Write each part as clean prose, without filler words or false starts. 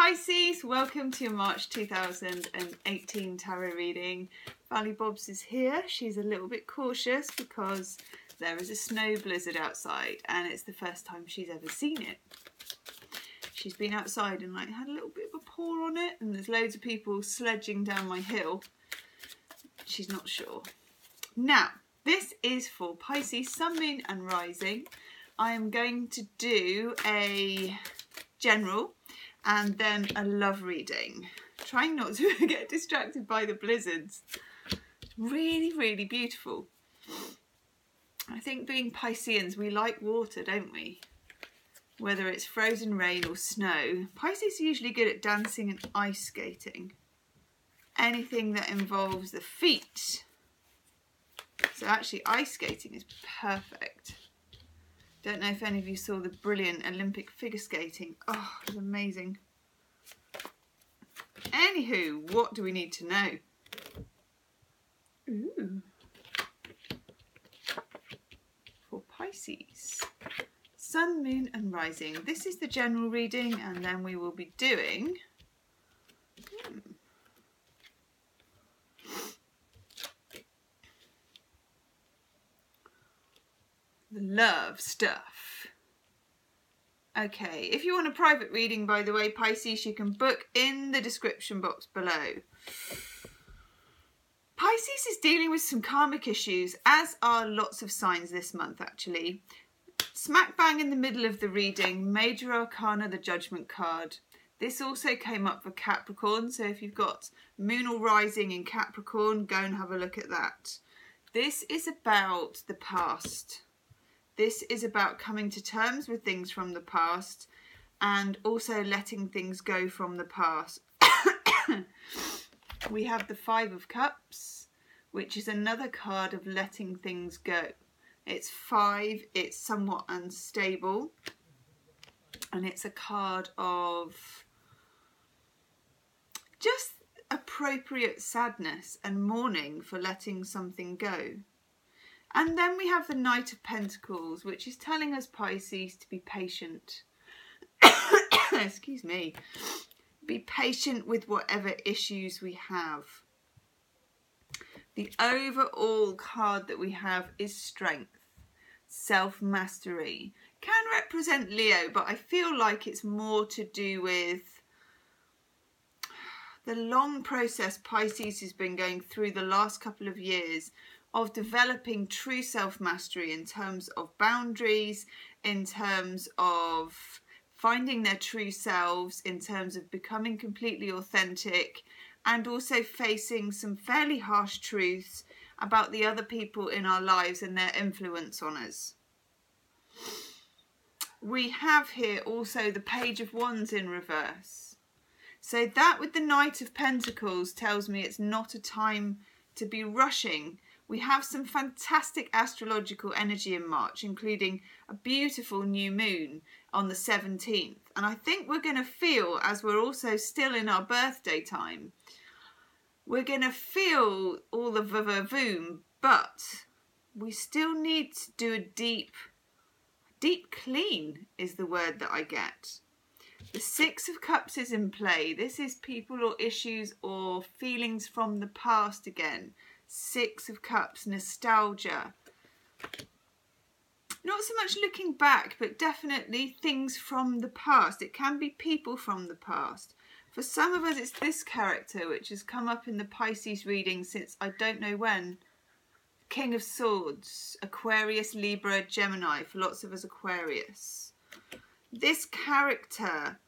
Pisces, welcome to your March 2018 tarot reading. Valley Bobs is here. She's a little bit cautious because there is a snow blizzard outside and it's the first time she's ever seen it. She's been outside and had a little bit of a pour on it, and there's loads of people sledging down my hill. She's not sure. Now, this is for Pisces, Sun, Moon and Rising. I am going to do a general and then a love reading. Trying not to get distracted by the blizzards. Really, really beautiful. I think being Pisceans, we like water, don't we? Whether it's frozen rain or snow. Pisces are usually good at dancing and ice skating. Anything that involves the feet. So actually ice skating is perfect. Don't know if any of you saw the brilliant Olympic figure skating. Oh, it was amazing. Anywho, what do we need to know? Ooh. For Pisces. Sun, Moon and Rising. This is the general reading, and then we will be doing... the love stuff. Okay, if you want a private reading, by the way, Pisces, you can book in the description box below. Pisces is dealing with some karmic issues, as are lots of signs this month, actually. Smack bang in the middle of the reading, Major Arcana, the Judgment card. This also came up for Capricorn, so if you've got Moon or Rising in Capricorn, go and have a look at that. This is about the past. This is about coming to terms with things from the past and also letting things go from the past. We have the Five of Cups, which is another card of letting things go. It's 5, it's somewhat unstable, and it's a card of just appropriate sadness and mourning for letting something go. And then we have the Knight of Pentacles, which is telling us, Pisces, to be patient. Excuse me. Be patient with whatever issues we have. The overall card that we have is Strength, Self-Mastery. Can represent Leo, but I feel like it's more to do with the long process Pisces has been going through the last couple of years of developing true self-mastery in terms of boundaries, in terms of finding their true selves, in terms of becoming completely authentic, and also facing some fairly harsh truths about the other people in our lives and their influence on us. We have here also the Page of Wands in reverse. So that with the Knight of Pentacles tells me it's not a time to be rushing. We have some fantastic astrological energy in March, including a beautiful new moon on the 17th. And I think we're going to feel, as we're also still in our birthday time, we're going to feel all the vavoom, but we still need to do a deep clean is the word that I get. The Six of Cups is in play. This is people or issues or feelings from the past again. Six of Cups, nostalgia. Not so much looking back, but definitely things from the past. It can be people from the past. For some of us, it's this character, which has come up in the Pisces reading since I don't know when. King of Swords, Aquarius, Libra, Gemini. For lots of us, Aquarius. This character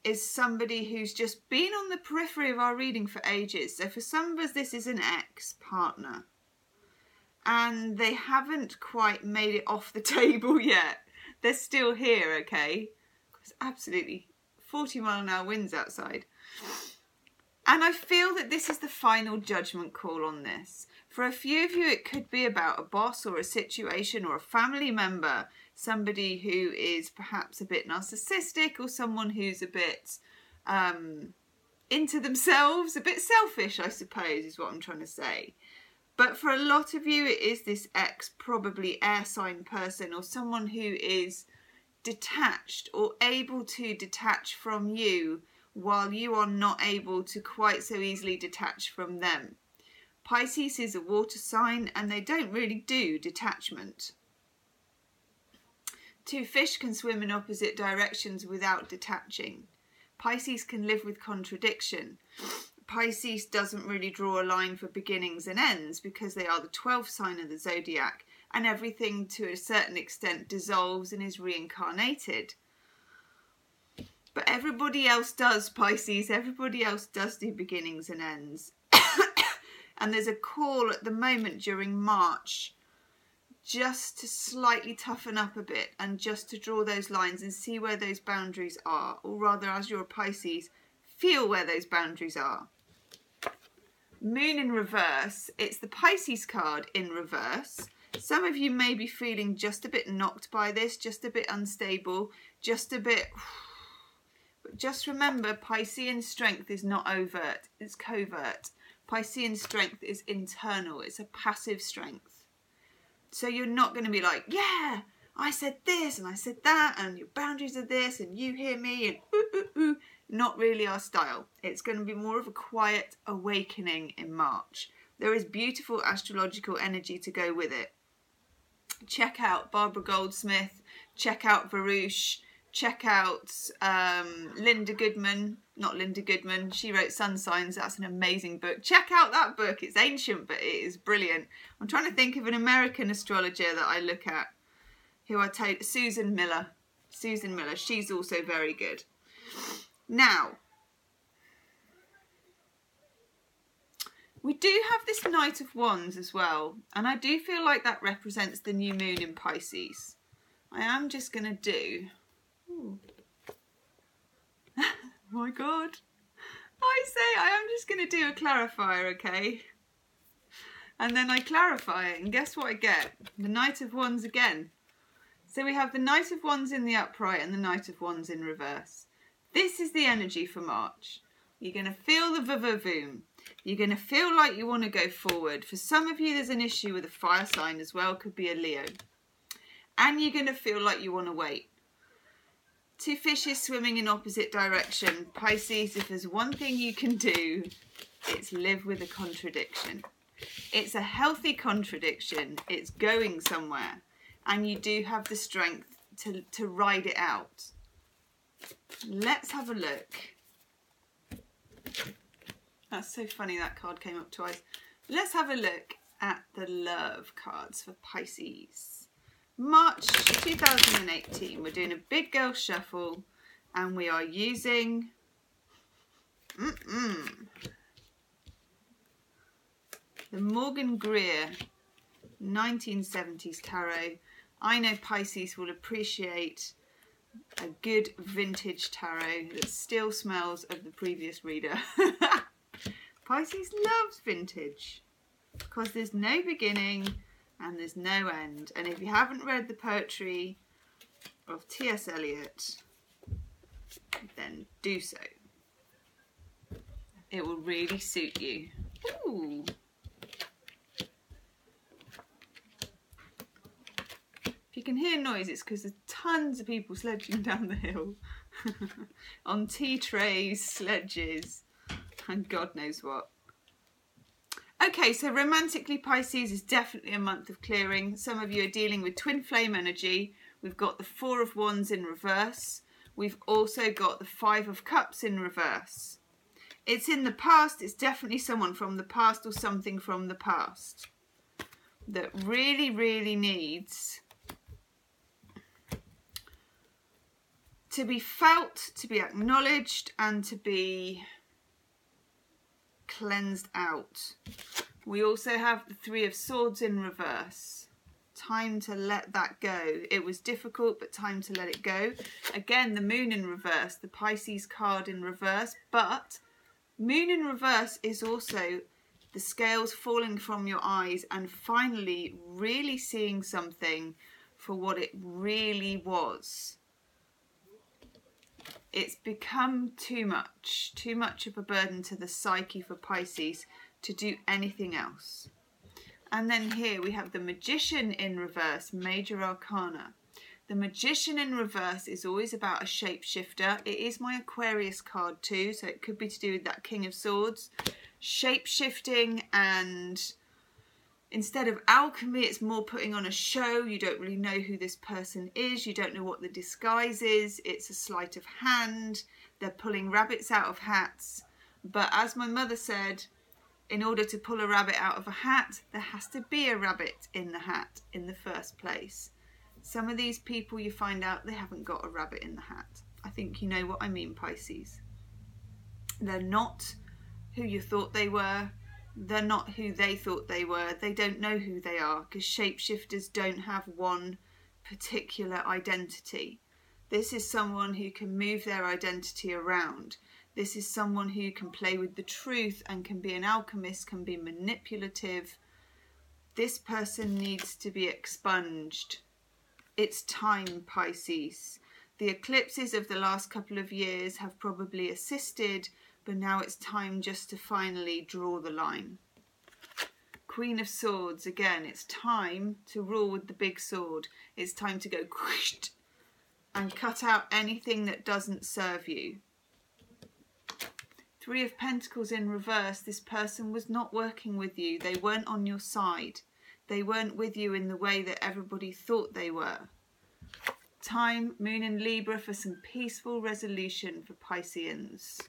is somebody who's just been on the periphery of our reading for ages. So for some of us, this is an ex-partner. And they haven't quite made it off the table yet. They're still here, okay? It's absolutely 40-mile-an-hour winds outside. And I feel that this is the final judgment call on this. For a few of you, it could be about a boss or a situation or a family member. Somebody who is perhaps a bit narcissistic, or someone who's a bit into themselves, a bit selfish, I suppose, is what I'm trying to say. But for a lot of you, it is this ex, probably air sign person, or someone who is detached or able to detach from you while you are not able to quite so easily detach from them. Pisces is a water sign and they don't really do detachment. Two fish can swim in opposite directions without detaching. Pisces can live with contradiction. Pisces doesn't really draw a line for beginnings and ends because they are the 12th sign of the zodiac, and everything to a certain extent dissolves and is reincarnated. But everybody else does, Pisces. Everybody else does do beginnings and ends. And there's a call at the moment during March just to slightly toughen up a bit and just to draw those lines and see where those boundaries are. Or rather, as you're a Pisces, feel where those boundaries are. Moon in reverse. It's the Pisces card in reverse. Some of you may be feeling just a bit knocked by this, just a bit unstable, just a bit... But just remember, Piscean strength is not overt, it's covert. Piscean strength is internal, it's a passive strength. So you're not going to be like, yeah, I said this and I said that and your boundaries are this and you hear me and ooh, ooh, ooh. Not really our style. It's going to be more of a quiet awakening in March. There is beautiful astrological energy to go with it. Check out Barbara Goldsmith, check out Varouche, check out Linda Goodman. Not Linda Goodman, she wrote Sun Signs. That's an amazing book. Check out that book. It's ancient, but it is brilliant. I'm trying to think of an American astrologer that I look at, who I take, Susan Miller. Susan Miller, she's also very good. Now, we do have this Knight of Wands as well, and I do feel like that represents the new moon in Pisces. I am just going to do... Ooh. Oh my God. I say I am just going to do a clarifier, okay? And then I clarify it, and guess what I get? The Knight of Wands again. So we have the Knight of Wands in the upright and the Knight of Wands in reverse. This is the energy for March. You're going to feel the va-va-voom. You're going to feel like you want to go forward. For some of you, there's an issue with a fire sign as well. Could be a Leo. And you're going to feel like you want to wait. Two fishes swimming in opposite direction. Pisces, if there's one thing you can do, it's live with a contradiction. It's a healthy contradiction. It's going somewhere. And you do have the strength to ride it out. Let's have a look. That's so funny that card came up twice. Let's have a look at the love cards for Pisces. March 2018. We're doing a big girl shuffle and we are using the Morgan Greer 1970s tarot. I know Pisces will appreciate a good vintage tarot that still smells of the previous reader. Pisces loves vintage because there's no beginning and there's no end. And if you haven't read the poetry of T.S. Eliot, then do so. It will really suit you. Ooh. If you can hear noise, it's because there's tons of people sledging down the hill on tea trays, sledges, and God knows what. Okay, so romantically, Pisces is definitely a month of clearing. Some of you are dealing with twin flame energy. We've got the Four of Wands in reverse. We've also got the Five of Cups in reverse. It's in the past. It's definitely someone from the past or something from the past that really, really needs to be felt, to be acknowledged, and to be cleansed out. We also have the Three of Swords in reverse. Time to let that go. It was difficult, but time to let it go. Again, the Moon in reverse, the Pisces card in reverse, but Moon in reverse is also the scales falling from your eyes and finally really seeing something for what it really was. It's become too much of a burden to the psyche for Pisces to do anything else. And then here we have the Magician in reverse, Major Arcana. The Magician in reverse is always about a shapeshifter. It is my Aquarius card too, so it could be to do with that King of Swords. Shape-shifting, and instead of alchemy, it's more putting on a show. You don't really know who this person is. You don't know what the disguise is. It's a sleight of hand. They're pulling rabbits out of hats. But as my mother said, in order to pull a rabbit out of a hat, there has to be a rabbit in the hat in the first place. Some of these people, you find out they haven't got a rabbit in the hat. I think you know what I mean, Pisces. They're not who you thought they were. They're not who they thought they were. They don't know who they are, because shapeshifters don't have one particular identity. This is someone who can move their identity around. This is someone who can play with the truth and can be an alchemist, can be manipulative. This person needs to be expunged. It's time, Pisces. The eclipses of the last couple of years have probably assisted, but now it's time just to finally draw the line. Queen of Swords, again, it's time to rule with the big sword. It's time to go and cut out anything that doesn't serve you. Three of Pentacles in reverse, this person was not working with you. They weren't on your side. They weren't with you in the way that everybody thought they were. Time, Moon in Libra, for some peaceful resolution for Pisceans.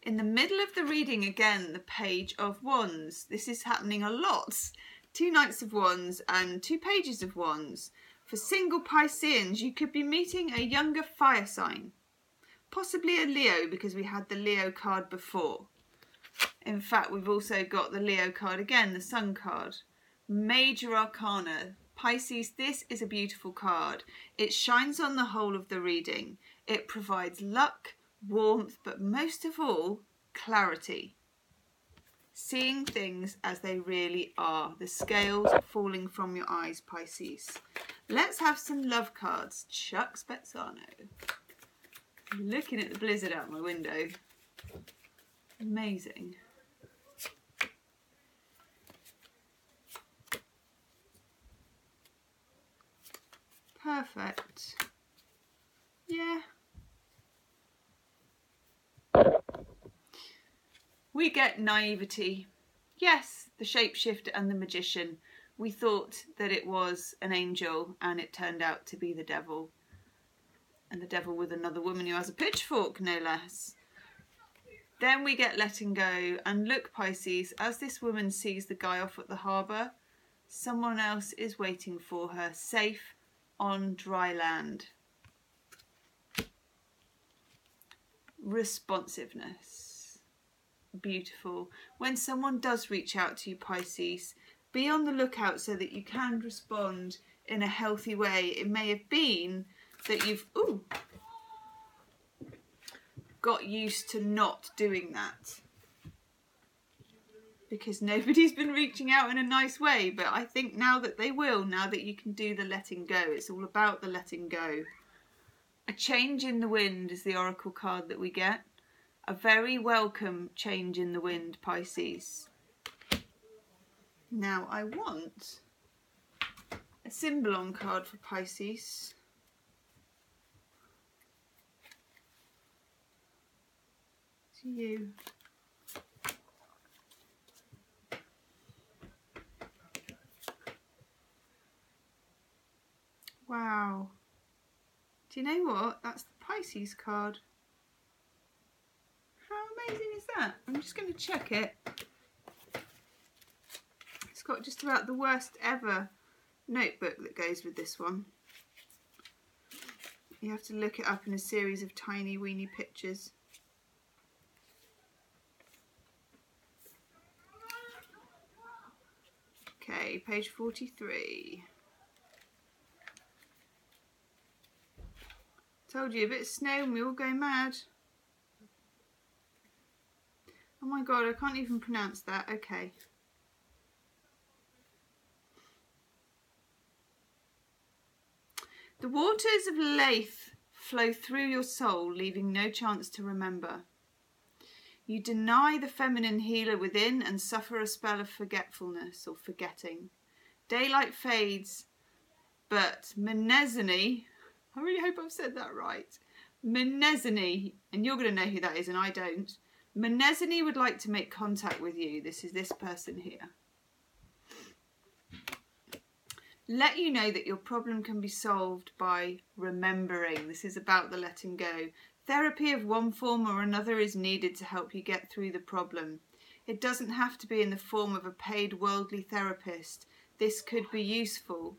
In the middle of the reading, again, the Page of Wands. This is happening a lot. 2 Knights of Wands and 2 Pages of Wands. For single Pisceans, you could be meeting a younger fire sign. Possibly a Leo, because we had the Leo card before. In fact, we've also got the Leo card again, the Sun card. Major Arcana. Pisces, this is a beautiful card. It shines on the whole of the reading. It provides luck, warmth, but most of all, clarity. Seeing things as they really are. The scales falling from your eyes, Pisces. Let's have some love cards. Chuck Spezzano. Looking at the blizzard out my window. Amazing. Perfect. Yeah. We get naivety. Yes, the shapeshifter and the magician. We thought that it was an angel and it turned out to be the devil. And the devil with another woman who has a pitchfork, no less. Then we get letting go. And look, Pisces, as this woman sees the guy off at the harbour, someone else is waiting for her, safe on dry land. Responsiveness. Beautiful. When someone does reach out to you, Pisces, be on the lookout so that you can respond in a healthy way. It may have been that you've got used to not doing that because nobody's been reaching out in a nice way, but I think now that they will, now that you can do the letting go, it's all about the letting go. A change in the wind is the oracle card that we get. A very welcome change in the wind, Pisces. Now I want a Symbolon card for Pisces. To you. Wow. Do you know what? That's the Pisces card. How amazing is that? I'm just going to check it. It's got just about the worst ever notebook that goes with this one. You have to look it up in a series of tiny weeny pictures. Okay, page 43. Told you, a bit of snow and we all go mad. Oh my god, I can't even pronounce that. Okay. The waters of Lethe flow through your soul, leaving no chance to remember. You deny the feminine healer within and suffer a spell of forgetfulness or forgetting. Daylight fades, but Mnemosyne, I really hope I've said that right. Mnemosyne, and you're going to know who that is and I don't. Mnemosyne would like to make contact with you. This is this person here. Let you know that your problem can be solved by remembering. This is about the letting go. Therapy of one form or another is needed to help you get through the problem. It doesn't have to be in the form of a paid worldly therapist. This could be useful.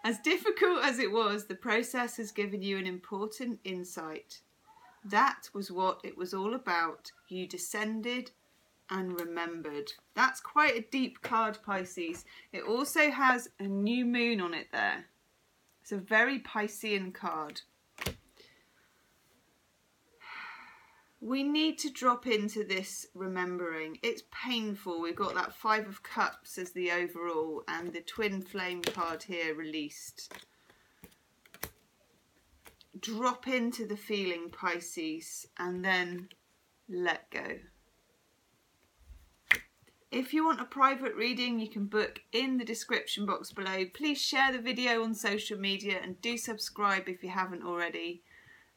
As difficult as it was, the process has given you an important insight. That was what it was all about. You descended and remembered. That's quite a deep card, Pisces. It also has a new moon on it there. It's a very Piscean card. We need to drop into this remembering. It's painful. We've got that 5 of Cups as the overall and the twin flame card here released. Drop into the feeling, Pisces, and then let go. If you want a private reading, you can book in the description box below. Please share the video on social media and do subscribe if you haven't already.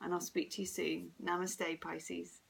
And I'll speak to you soon. Namaste, Pisces.